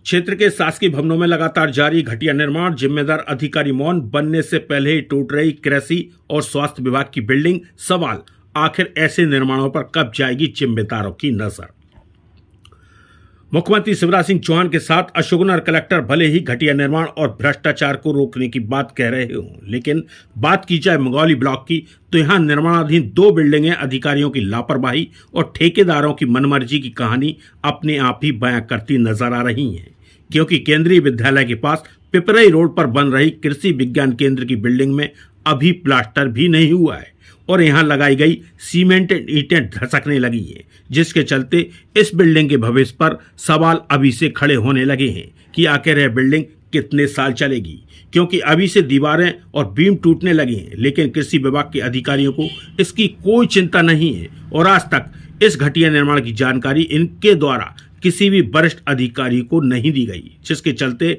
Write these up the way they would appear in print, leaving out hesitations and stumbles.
क्षेत्र के शासकीय भवनों में लगातार जारी घटिया निर्माण, जिम्मेदार अधिकारी मौन, बनने से पहले ही टूट रही कृषि और स्वास्थ्य विभाग की बिल्डिंग। सवाल, आखिर ऐसे निर्माणों पर कब जाएगी जिम्मेदारों की नजर। मुख्यमंत्री शिवराज सिंह चौहान के साथ अशोकनगर कलेक्टर भले ही घटिया निर्माण और भ्रष्टाचार को रोकने की बात कह रहे हों, लेकिन बात की जाए मंगौली ब्लॉक की तो यहां निर्माणाधीन 2 बिल्डिंगें अधिकारियों की लापरवाही और ठेकेदारों की मनमर्जी की कहानी अपने आप ही बयां करती नजर आ रही हैं। क्योंकि केंद्रीय विद्यालय के पास पिपरई रोड पर बन रही कृषि विज्ञान केंद्र की बिल्डिंग में अभी प्लास्टर भी नहीं हुआ है और यहां लगाई गई सीमेंटेड ईंटें धसकने लगी हैं, जिसके चलते इस बिल्डिंग के भविष्य पर सवाल अभी से खड़े होने लगे हैं कि आखिर यह बिल्डिंग कितने साल चलेगी। क्योंकि अभी से दीवारें और बीम टूटने लगे हैं, लेकिन कृषि विभाग के अधिकारियों को इसकी कोई चिंता नहीं है और आज तक इस घटिया निर्माण की जानकारी इनके द्वारा किसी भी वरिष्ठ अधिकारी को नहीं दी गई, जिसके चलते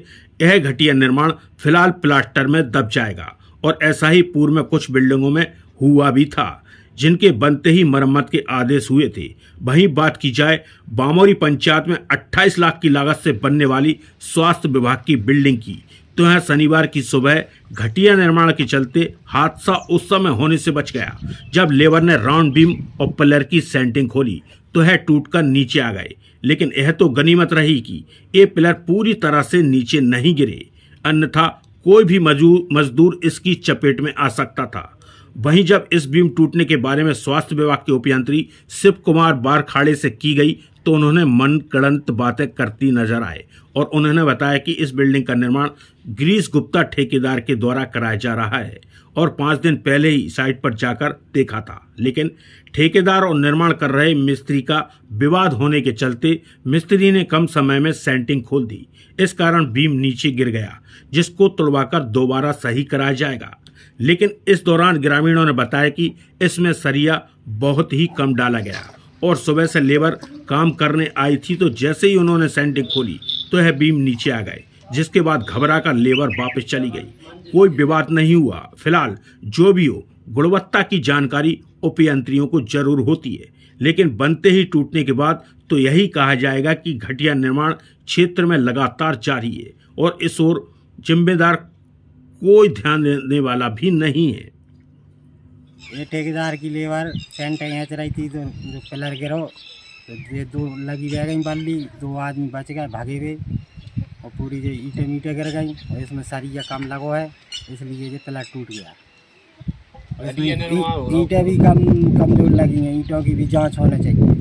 यह घटिया निर्माण फिलहाल प्लास्टर में दब जाएगा। और ऐसा ही पूर्व में कुछ बिल्डिंगों में हुआ भी था, जिनके बनते ही मरम्मत के आदेश हुए थे। वहीं बात की जाए बामोरी पंचायत में 28 लाख की लागत से बनने वाली स्वास्थ्य विभाग की बिल्डिंग की, तो यहां शनिवार की सुबह घटिया निर्माण के चलते हादसा उस समय होने से बच गया जब लेबर ने राउंड बीम और पिलर की सेंटिंग खोली तो यह टूटकर नीचे आ गए। लेकिन यह तो गनीमत रही कि ये पिलर पूरी तरह से नीचे नहीं गिरे, अन्यथा कोई भी मजदूर इसकी चपेट में आ सकता था। वहीं जब इस बीम टूटने के बारे में स्वास्थ्य विभाग के उपयंत्री शिव कुमार बारखाड़े से की गई तो उन्होंने मनगढ़ंत बातें करती नजर आए और उन्होंने बताया कि इस बिल्डिंग का निर्माण गिरीश गुप्ता ठेकेदार के द्वारा कराया जा रहा है और 5 दिन पहले ही साइट पर जाकर देखा था। लेकिन ठेकेदार और निर्माण कर रहे मिस्त्री का विवाद होने के चलते मिस्त्री ने कम समय में सेंटिंग खोल दी। इस कारण बीम नीचे गिर गया, जिसको तुड़वाकर दोबारा सही कराया जाएगा। लेकिन इस दौरान ग्रामीणों ने बताया कि इसमें सरिया बहुत ही कम डाला गया और सुबह से लेबर काम करने आई थी तो जैसे ही उन्होंने सेंटिंग खोली तो यह बीम नीचे आ गए, जिसके बाद घबराकर लेबर वापस चली गई। कोई विवाद नहीं हुआ। फिलहाल जो भी हो, गुणवत्ता की जानकारी उपयंत्रियों को जरूर होती है, लेकिन बनते ही टूटने के बाद तो यही कहा जाएगा कि घटिया निर्माण क्षेत्र में लगातार जारी है और इस ओर जिम्मेदार कोई ध्यान देने वाला भी नहीं है। ये ठेकेदार की लेबर सेंटिंग ऐच रही थी तो जो पिलर गिरो तो ये 2 लगी रह गई बल्ली, 2 आदमी बच गए भागे हुए और पूरी जो ईंटें गिर गई और इसमें सरिया कम लगो है, इसलिए ये पिलर टूट गया। और इसमें ईंटें भी कमजोर लगी हैं, ईंटों की भी जांच होना चाहिए।